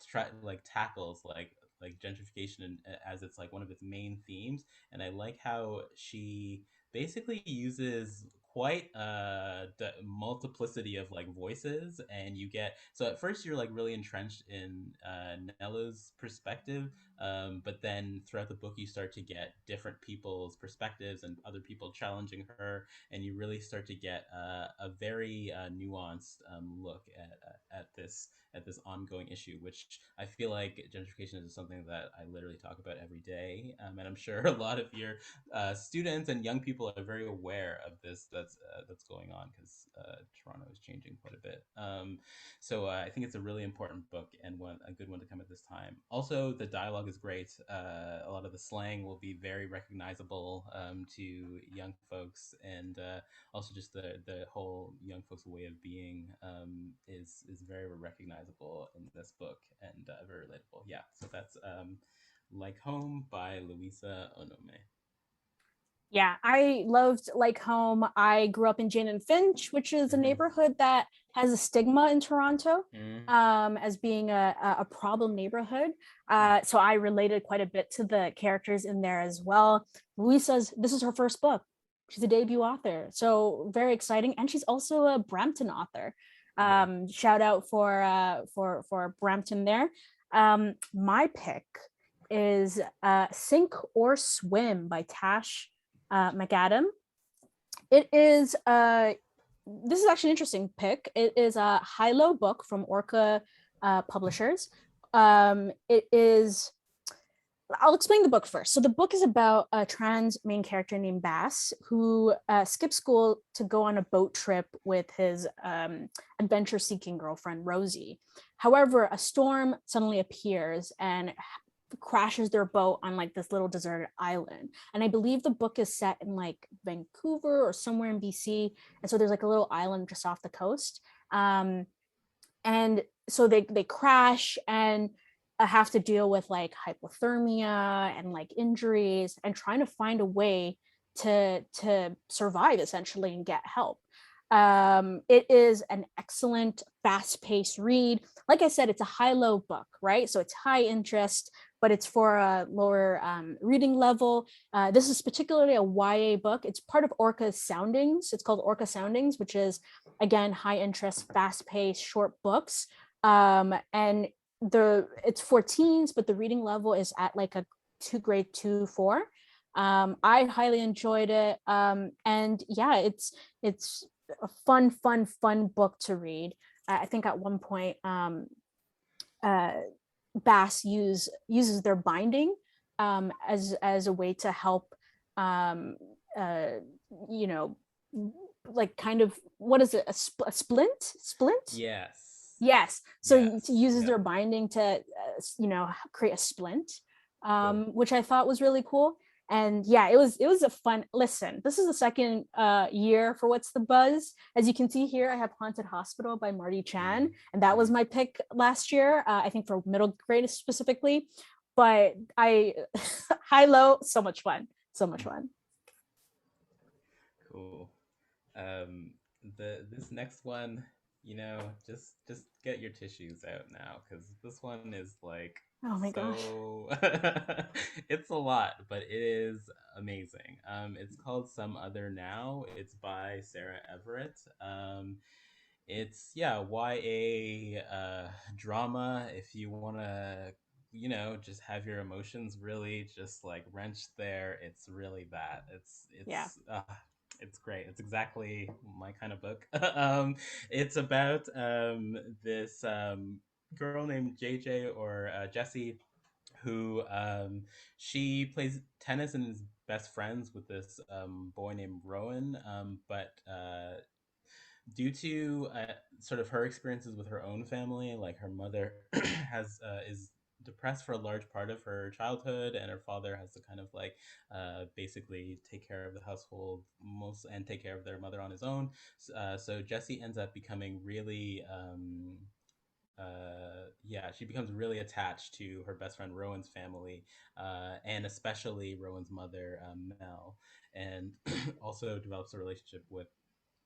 tackles like gentrification as it's like one of its main themes. And I like how she basically uses quite the multiplicity of like voices, and you get, so at first you're like really entrenched in Nella's perspective, but then throughout the book you start to get different people's perspectives and other people challenging her, and you really start to get a very nuanced look at this ongoing issue, which I feel like gentrification is something that I literally talk about every day, and I'm sure a lot of your students and young people are very aware of this that's going on, because Toronto is changing quite a bit. So I think it's a really important book, and a good one to come at this time. Also, the dialogue is great. A lot of the slang will be very recognizable to young folks, and also just the whole young folks way of being is very recognizable in this book, and very relatable. Yeah, so that's Like Home by Louisa Onome. Yeah, I loved Like Home. I grew up in Jane and Finch, which is a neighborhood that has a stigma in Toronto, as being a problem neighborhood. So I related quite a bit to the characters in there as well. This is her first book. She's a debut author, so very exciting. And she's also a Brampton author. Shout out for Brampton there. My pick is Sink or Swim by Tash McAdam. It is this is actually an interesting pick. It is a high-low book from Orca Publishers. It is I'll explain the book first. So the book is about a trans main character named Bass who skips school to go on a boat trip with his adventure-seeking girlfriend Rosie. However, a storm suddenly appears and crashes their boat on like this little deserted island. And I believe the book is set in like Vancouver or somewhere in BC. And so there's like a little island just off the coast. And so they crash and have to deal with like hypothermia and like injuries and trying to find a way to survive essentially and get help. It is an excellent fast-paced read. Like I said, it's a high-low book, right? So it's high interest, but it's for a lower reading level. This is particularly a YA book. It's part of Orca Soundings. It's called Orca Soundings, which is, again, high interest, fast-paced, short books. And it's for teens, but the reading level is at like a grade 2-4. I highly enjoyed it. And yeah, it's a fun book to read. I think at one point Bass uses their binding as a way to help you know, like kind of, what is it, a splint? Yes. So Yes. it uses Yeah. their binding to create a splint, Cool. which I thought was really cool. And yeah, it was a fun listen. This is the second year for What's the Buzz. As you can see here, I have Haunted Hospital by Marty Chan, and that was my pick last year, I think for middle grade specifically. But I high low, so much fun. Cool. This next one, just get your tissues out now, because this one is like, oh my gosh, it's a lot, but it is amazing. It's called Some Other Now. It's by Sarah Everett. It's YA drama. If you want to, just have your emotions really just like wrenched there, it's really that. It's great. It's exactly my kind of book. It's about this girl named JJ, or Jessie, who she plays tennis and is best friends with this boy named Rowan. But due to sort of her experiences with her own family, like her mother has is depressed for a large part of her childhood, and her father has to kind of like basically take care of the household most and take care of their mother on his own. So Jessie ends up becoming really she becomes really attached to her best friend Rowan's family, and especially Rowan's mother, Mel, and also develops a relationship with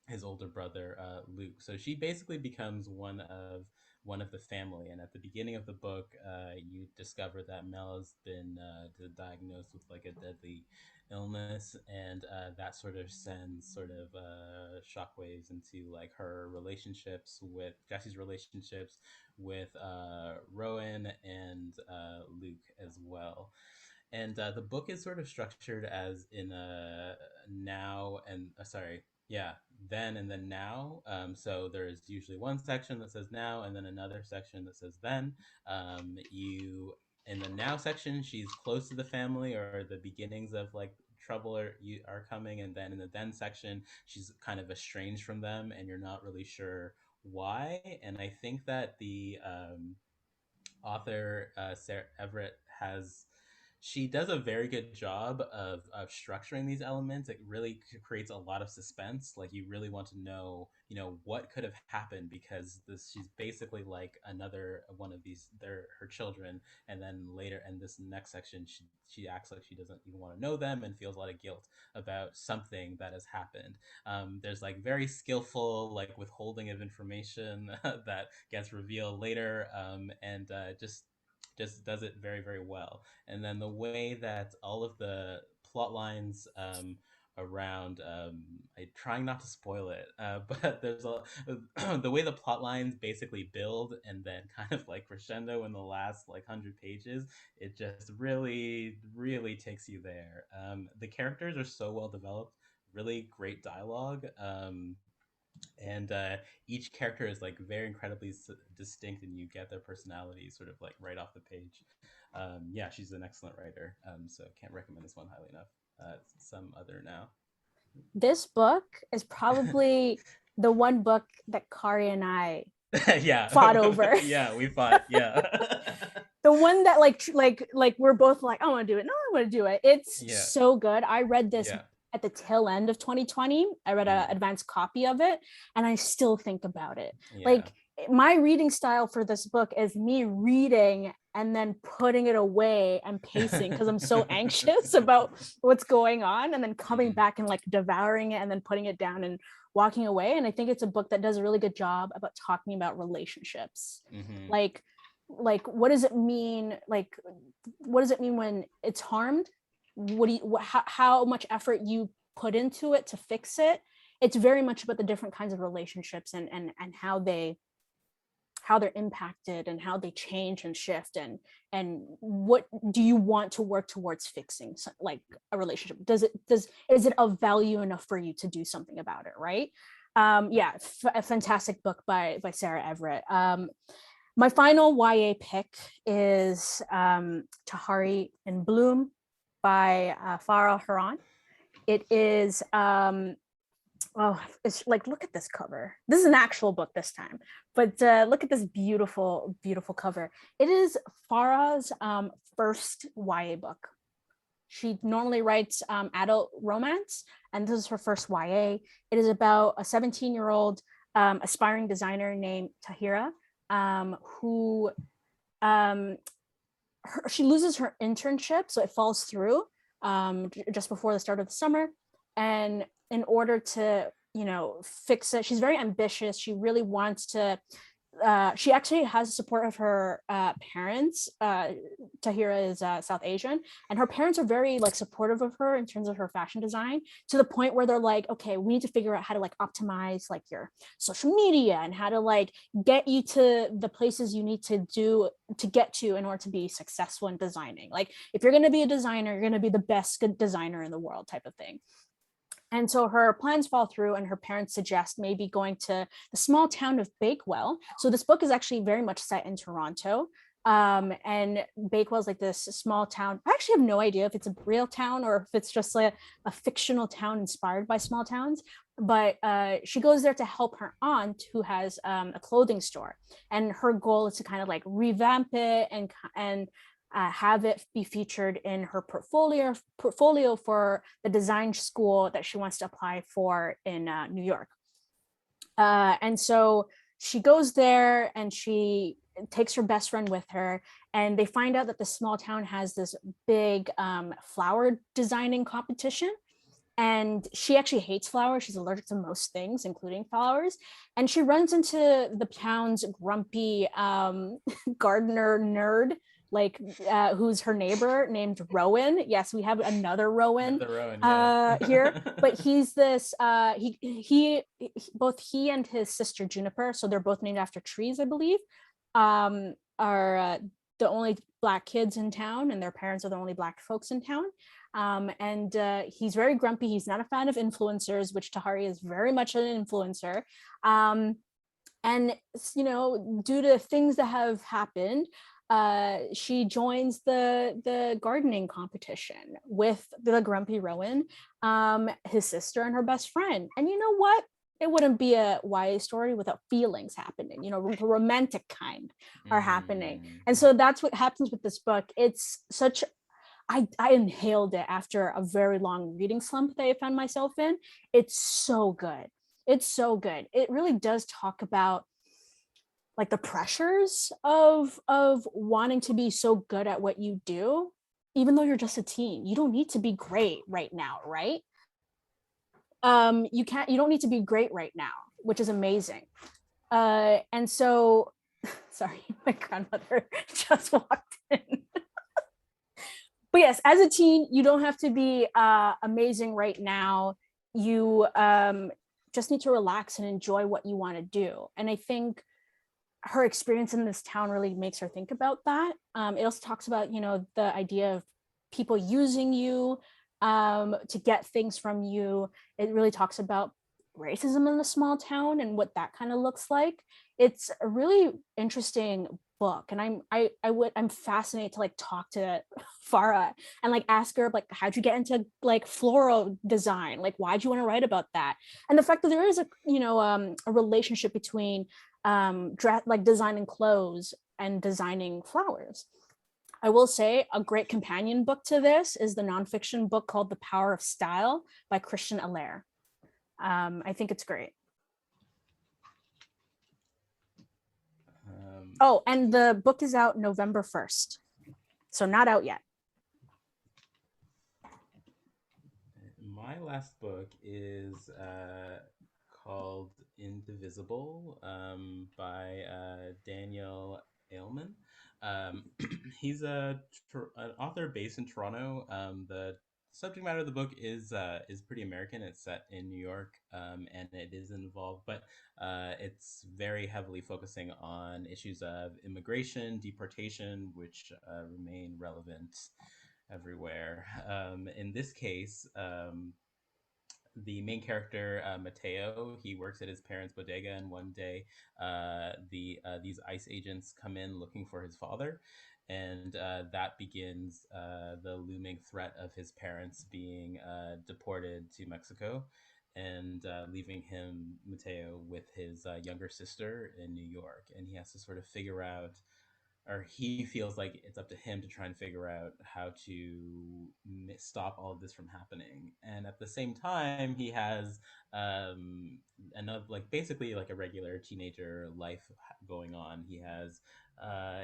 his older brother, Luke. So she basically becomes one of the family. And at the beginning of the book, you discover that Mel has been diagnosed with like a deadly illness, and that sort of sends sort of shockwaves into like her relationships with Jesse's relationships with Rowan and Luke as well. And the book is sort of structured as in a now and then and then now. So there's usually one section that says now, and then another section that says then. You In the now section, she's close to the family, or the beginnings of like trouble are coming, and then in the then section, she's kind of estranged from them, and you're not really sure why. And I think that the author, Sarah Everett, she does a very good job of structuring these elements. It really creates a lot of suspense. Like, you really want to know, what could have happened, because she's basically like another one of these, they're her children. And then later in this next section, she acts like she doesn't even want to know them and feels a lot of guilt about something that has happened. There's like very skillful like withholding of information that gets revealed later, and just does it very, very well. And then the way that all of the plot lines around, I trying not to spoil it, but there's the way the plot lines basically build and then kind of like crescendo in the last like 100 pages. It just really, really takes you there. The characters are so well developed, really great dialogue. And each character is like very incredibly distinct, and you get their personality sort of like right off the page. Yeah, she's an excellent writer. So can't recommend this one highly enough. Some other now. This book is probably the one book that Khary and I Yeah. fought over. Yeah, we fought. Yeah. The one that like we're both like, I want to do it. No, I want to do it. It's Yeah. so good. I read this Yeah. at the tail end of 2020. I read an advanced copy of it, and I still think about it. Yeah. Like, my reading style for this book is me reading and then putting it away and pacing because I'm so anxious about what's going on, and then coming back and like devouring it and then putting it down and walking away. And I think it's a book that does a really good job about talking about relationships. Like what does it mean, when it's harmed? How much effort you put into it to fix it? It's very much about the different kinds of relationships and how they're impacted and how they change and shift, and what do you want to work towards fixing, like a relationship? Is it of value enough for you to do something about it, right? A fantastic book by Sarah Everett. My final YA pick is Tahari in Bloom by Farah Haran. It is it's like, look at this cover. This is an actual book this time, but look at this beautiful, beautiful cover. It is Farah's first YA book. She normally writes adult romance, and this is her first YA. It is about a 17-year-old aspiring designer named Tahira, who she loses her internship, so it falls through just before the start of the summer. And in order to, fix it, she's very ambitious. She really wants to, she actually has the support of her parents. Tahira is South Asian, and her parents are very like supportive of her in terms of her fashion design, to the point where they're like, okay, we need to figure out how to like optimize like your social media and how to like get you to the places you need to get to in order to be successful in designing. Like, if you're going to be a designer, you're going to be the best good designer in the world, type of thing. And so her plans fall through, and her parents suggest maybe going to the small town of Bakewell. So this book is actually very much set in Toronto. And Bakewell is like this small town. I actually have no idea if it's a real town or if it's just like a fictional town inspired by small towns. But she goes there to help her aunt, who has a clothing store. And her goal is to kind of like revamp it and have it be featured in her portfolio for the design school that she wants to apply for in New York. And so she goes there, and she takes her best friend with her, and they find out that the small town has this big flower designing competition. And she actually hates flowers. She's allergic to most things, including flowers. And she runs into the town's grumpy gardener nerd, like who's her neighbor, named Rowan. Yes, we have another Rowan, here, but he's this he both he and his sister Juniper, so they're both named after trees, I believe, are the only Black kids in town, and their parents are the only Black folks in town. And he's very grumpy. He's not a fan of influencers, which Tahari is very much an influencer. And due to things that have happened, she joins the gardening competition with the grumpy Rowan, his sister, and her best friend. And you know what? It wouldn't be a YA story without feelings happening, the romantic kind are happening. And so that's what happens with this book. It's such, I inhaled it after a very long reading slump that I found myself in. It's so good. It's so good. It really does talk about like the pressures of wanting to be so good at what you do, even though you're just a teen. You don't need to be great right now, right? You don't need to be great right now, which is amazing. And so, sorry, my grandmother just walked in. But yes, as a teen, you don't have to be amazing right now. You just need to relax and enjoy what you want to do. And I think her experience in this town really makes her think about that. It also talks about, the idea of people using you to get things from you. It really talks about racism in the small town and what that kind of looks like. It's a really interesting book, and I'm fascinated to like talk to Farah and like ask her like, how'd you get into like floral design, like why'd you want to write about that? And the fact that there is a a relationship between like designing clothes and designing flowers. I will say a great companion book to this is the nonfiction book called The Power of Style by Christian Allaire. I think it's great. Oh, and the book is out November 1st. So not out yet. My last book is called Indivisible by Daniel Ailman. He's an author based in Toronto. The subject matter of the book is pretty American. It's set in New York, and it is involved, but it's very heavily focusing on issues of immigration, deportation, which remain relevant everywhere. In this case, the main character, Mateo, he works at his parents' bodega, and one day these ICE agents come in looking for his father, and that begins the looming threat of his parents being deported to Mexico, and leaving him, Mateo, with his younger sister in New York. And he has to sort of figure out, or he feels like it's up to him to try and figure out how to stop all of this from happening. And at the same time, he has another, like basically like a regular teenager life going on. He has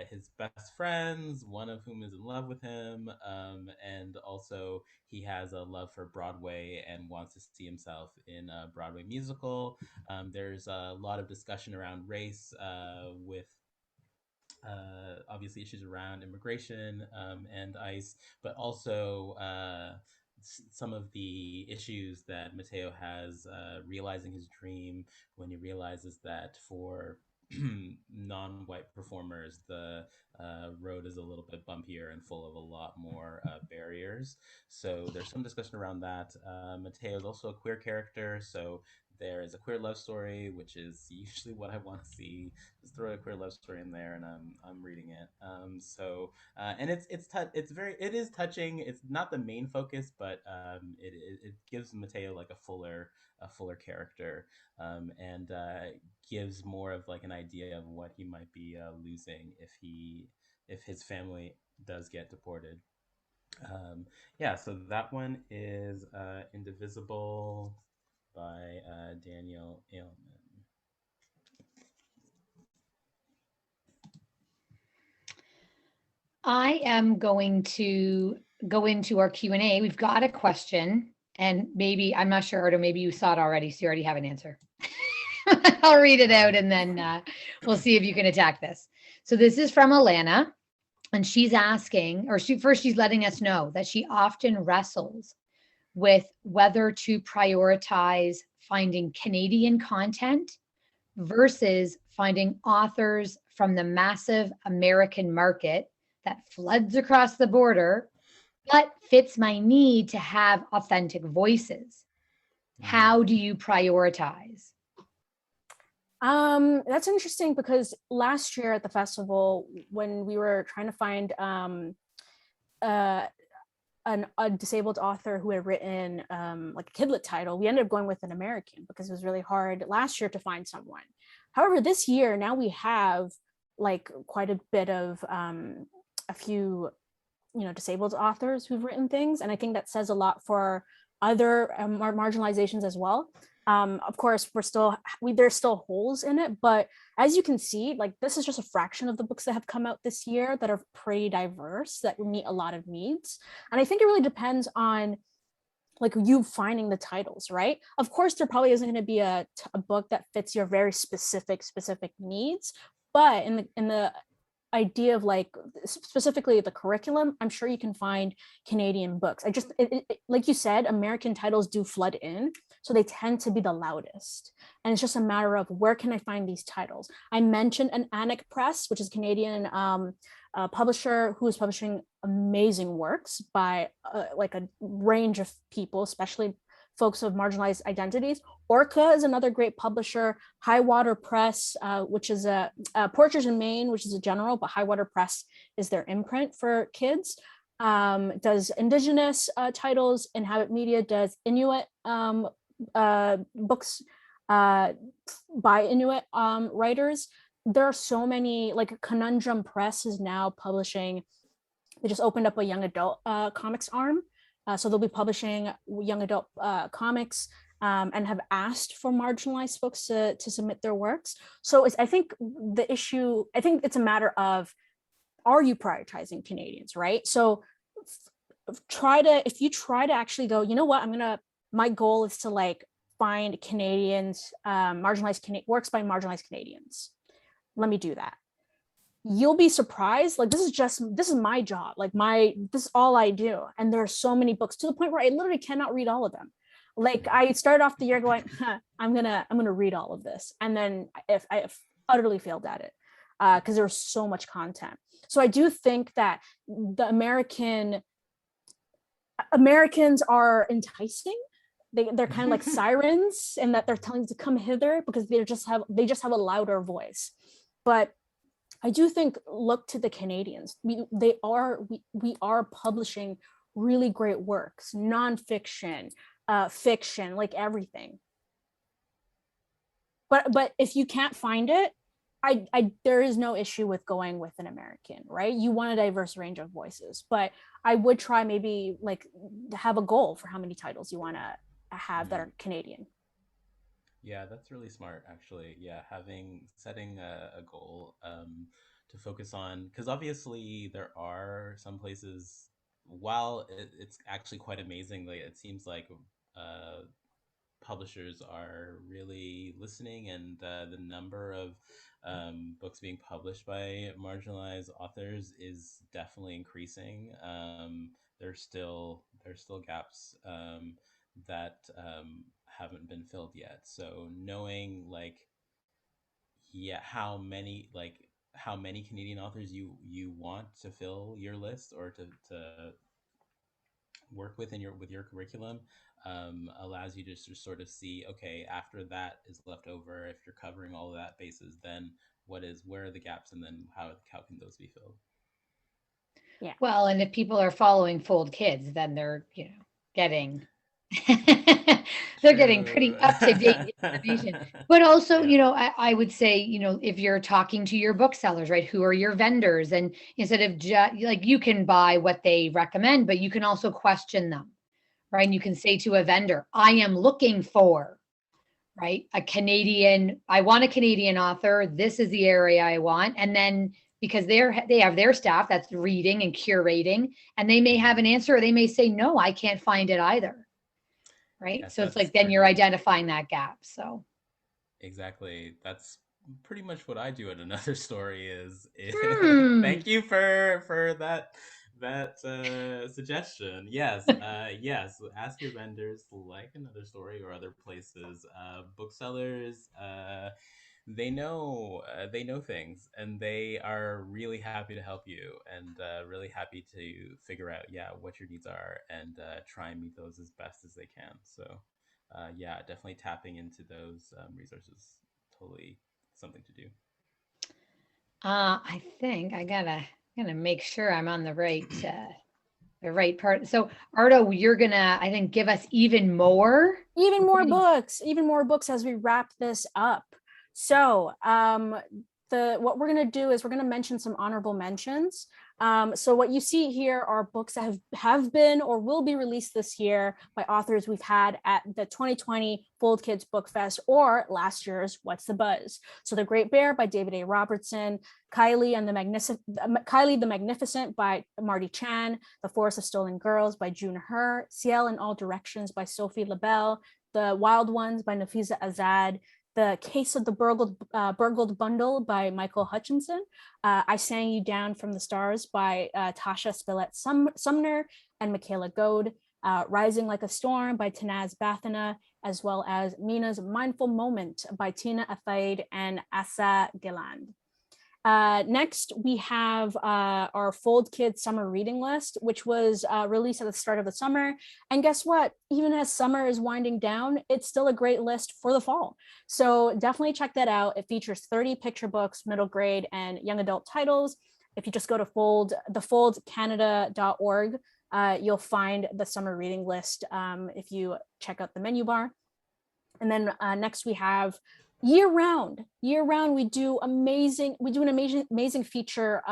his best friends, one of whom is in love with him, and also he has a love for Broadway and wants to see himself in a Broadway musical. There's a lot of discussion around race with obviously issues around immigration and ICE, but also some of the issues that Mateo has realizing his dream when he realizes that for non-white performers, the road is a little bit bumpier and full of a lot more barriers. So there's some discussion around that. Mateo is also a queer character, so there is a queer love story, which is usually what I want to see. Just throw a queer love story in there, and I'm reading it. And it is touching. It's not the main focus, but it gives Mateo like a fuller character, and gives more of like an idea of what he might be losing if his family does get deported. Yeah, so that one is Indivisible by Daniel Ailman. I am going to go into our Q&A. We've got a question, and maybe, I'm not sure, Ardo, maybe you saw it already, so you already have an answer. I'll read it out, and then we'll see if you can attack this. So this is from Alana, and she's asking, or she's letting us know that she often wrestles with whether to prioritize finding Canadian content versus finding authors from the massive American market that floods across the border, but fits my need to have authentic voices. How do you prioritize? That's interesting, because last year at the festival, when we were trying to find a disabled author who had written like a KidLit title, we ended up going with an American because it was really hard last year to find someone. However, this year, now we have like quite a bit of a few, disabled authors who've written things. And I think that says a lot for other marginalizations as well. Of course, there's still holes in it, but as you can see, like this is just a fraction of the books that have come out this year that are pretty diverse, that meet a lot of needs. And I think it really depends on like you finding the titles, right? Of course, there probably isn't going to be a book that fits your very specific needs, but in the idea of like specifically the curriculum, I'm sure you can find Canadian books. Like you said, American titles do flood in, so they tend to be the loudest, and it's just a matter of where can I find these titles. I mentioned an Annick Press, which is a Canadian publisher who is publishing amazing works by like a range of people, especially folks of marginalized identities. Orca is another great publisher. High Water Press, which is a Portrait in Maine, which is a general, but High Water Press is their imprint for kids. Does Indigenous titles. Inhabit Media does Inuit books by Inuit writers. There are so many, like Conundrum Press is now publishing, they just opened up a young adult comics arm. So they'll be publishing young adult comics and have asked for marginalized folks to submit their works. So I think it's a matter of, are you prioritizing Canadians, right? So if you try to actually go, you know what, my goal is to like find Canadians, works by marginalized Canadians. Let me do that. You'll be surprised. Like, this is my job. Like this is all I do. And there are so many books to the point where I literally cannot read all of them. Like, I started off the year going, I'm gonna read all of this. And then if I utterly failed at it, because there's so much content. So I do think that the Americans are enticing. They're kind of like sirens, and that they're telling you to come hither because they just have a louder voice. But I do think, look to the Canadians. We are publishing really great works, nonfiction, fiction, like everything. But if you can't find it, there is no issue with going with an American, right? You want a diverse range of voices, but I would try maybe like have a goal for how many titles you want to have that are Canadian. Yeah, that's really smart, actually. Yeah, setting a goal to focus on, because obviously there are some places, while it's actually quite amazing, like it seems like publishers are really listening, and the number of books being published by marginalized authors is definitely increasing. There's still gaps that haven't been filled yet. So knowing how many Canadian authors you want to fill your list or to work with with your curriculum allows you to sort of see, okay, after that is left over, if you're covering all of that bases, then where are the gaps, and then how can those be filled? Yeah. Well, and if people are following Fold Kids, then they're getting they're getting pretty up to date information. But also, I would say, if you're talking to your booksellers, right, who are your vendors, and instead of like, you can buy what they recommend, but you can also question them, right? And you can say to a vendor, I am looking for, right, I want a Canadian author. This is the area I want. And then, because they have their staff that's reading and curating, and they may have an answer, or they may say, no, I can't find it either. Right. Yes, so it's like, then you're identifying that gap. So exactly. That's pretty much what I do at Another Story is thank you for that suggestion. Yes. Yes. Ask your vendors, like Another Story or other places, booksellers, they know things, and they are really happy to help you, and really happy to figure out what your needs are, and try and meet those as best as they can. So definitely tapping into those resources, totally something to do. I think I gotta make sure I'm on the right part. So Ardo, you're gonna, I think, give us even more books as we wrap this up. So what we're going to do is we're going to mention some honorable mentions. So what you see here are books that have been or will be released this year by authors we've had at the 2020 Fold Kids Book Fest, or last year's What's the Buzz. So The Great Bear by David A. Robertson, Kylie the Magnificent by Marty Chan, The Forest of Stolen Girls by June Her, Ciel in All Directions by Sophie Labelle, The Wild Ones by Nafisa Azad, The Case of the Burgled Bundle by Michael Hutchinson, I Sang You Down from the Stars by Tasha Spillett Sumner and Michaela Goad, Rising Like a Storm by Tanaz Bathana, as well as Mina's Mindful Moment by Tina Athaid and Asa Gilland. Next, we have our Fold Kids summer reading list, which was released at the start of the summer. And guess what? Even as summer is winding down, it's still a great list for the fall. So definitely check that out. It features 30 picture books, middle grade and young adult titles. If you just go to thefoldcanada.org, you'll find the summer reading list if you check out the menu bar. And then next we have year round. We do an amazing feature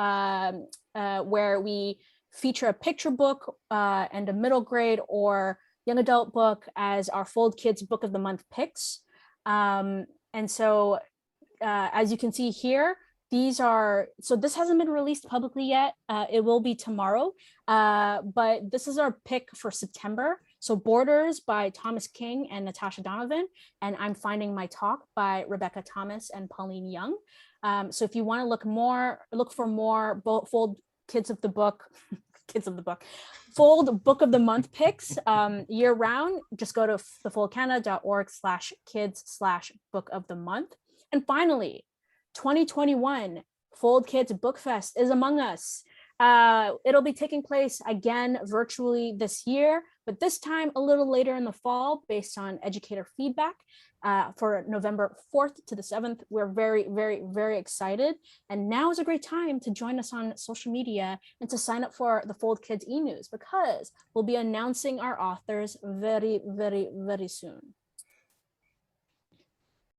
where we feature a picture book and a middle grade or young adult book as our Fold Kids Book of the Month picks. And so as you can see here, this hasn't been released publicly yet. It will be tomorrow, but this is our pick for September. So Borders by Thomas King and Natasha Donovan, and I'm Finding My Talk by Rebecca Thomas and Pauline Young. So if you want to look for more Fold Kids of the Book, Fold Book of the Month picks year round, just go to thefoldcanada.org/kids/book of the month. And finally, 2021 Fold Kids Book Fest is among us. It'll be taking place again virtually this year, but this time a little later in the fall based on educator feedback for November 4th to the 7th. We're very, very, very excited. And now is a great time to join us on social media and to sign up for the Fold Kids e-news, because we'll be announcing our authors very, very, very soon.